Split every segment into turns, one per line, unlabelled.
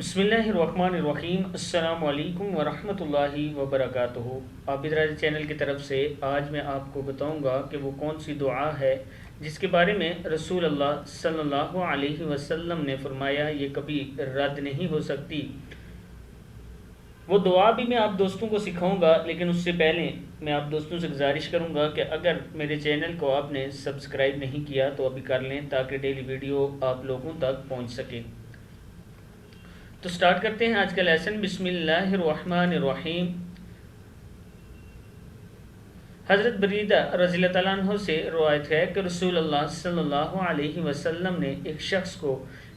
بسم اللہ الرحمن الرحیم۔ السلام علیکم ورحمۃ اللہ وبرکاتہ۔ عابد راضی چینل کی طرف سے آج میں آپ کو بتاؤں گا کہ وہ کون سی دعا ہے جس کے بارے میں رسول اللہ صلی اللہ علیہ وسلم نے فرمایا یہ کبھی رد نہیں ہو سکتی۔ وہ دعا بھی میں آپ دوستوں کو سکھاؤں گا، لیکن اس سے پہلے میں آپ دوستوں سے گزارش کروں گا کہ اگر میرے چینل کو آپ نے سبسکرائب نہیں کیا تو ابھی کر لیں تاکہ ڈیلی ویڈیو آپ لوگوں تک پہنچ سکے۔ تو سٹارٹ کرتے ہیں آج کا لیسن۔ بسم اللہ الرحمن الرحیم۔ حضرت بریدہ رضی اللہ تعالیٰ عنہ سے روایت ہے کہ رسول اللہ صلی اللہ علیہ وسلم نے ایک شخص کو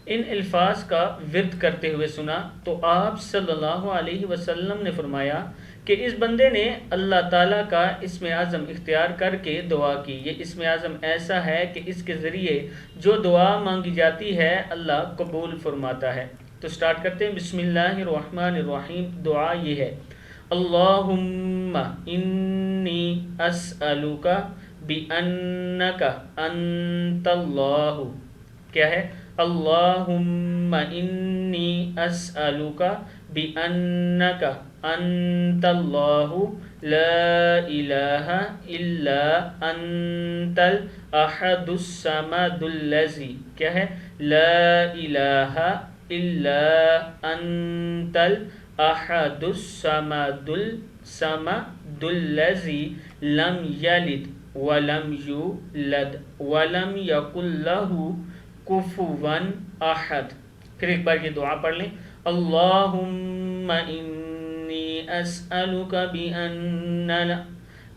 ان الفاظ کا ورد کرتے ہوئے سنا تو آپ صلی اللہ علیہ وسلم نے فرمایا کہ اس بندے نے اللہ تعالیٰ کا اسم اعظم اختیار کر کے دعا کی۔ یہ اسم اعظم ایسا ہے کہ اس کے ذریعے جو دعا مانگی جاتی ہے اللہ قبول فرماتا ہے۔ تو سٹارٹ کرتے ہیں۔ بسم اللہ الرحمن الرحیم۔ دعا یہ ہے: اللہم انی اسألک بانک انت اللہ۔ کیا ہے؟ اللہم انی اسألک بانک انت اللہ لا الہ الا انت الاحد الصمد الذی۔ کیا ہے؟ لا الہ الا انت الاحد الصمد الذی لم یلد ولم یولد ولم یکن لہ کفوا احد۔ پھر ایک بار یہ دعا پڑھ لیں۔ اللہم انی اسألک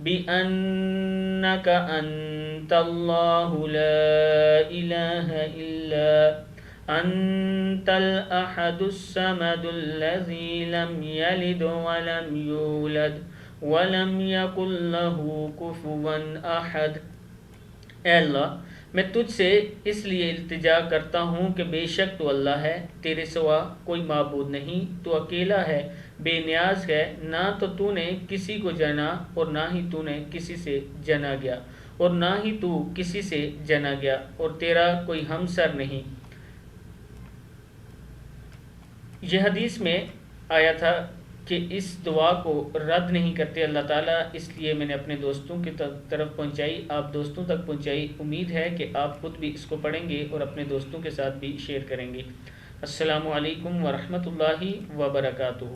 بانک انت اللہ لا الہ الا انت الاحد الصمد الذی لم یلد ولم یولد ولم یکن لہ کفوا احد۔ اے اللہ، میں تجھ سے اس لیے التجا کرتا ہوں کہ بے شک تو اللہ ہے، تیرے سوا کوئی معبود نہیں، تو اکیلا ہے، بے نیاز ہے، نہ تو نے کسی کو جنا اور نہ ہی تو نے کسی سے جنا گیا اور نہ ہی تو کسی سے جنا گیا، اور تیرا کوئی ہمسر نہیں۔ یہ حدیث میں آیا تھا کہ اس دعا کو رد نہیں کرتے اللہ تعالیٰ، اس لیے میں نے اپنے دوستوں کی طرف پہنچائی، آپ دوستوں تک پہنچائی۔ امید ہے کہ آپ خود بھی اس کو پڑھیں گے اور اپنے دوستوں کے ساتھ بھی شیئر کریں گے۔ السلام علیکم ورحمۃ اللہ وبرکاتہ۔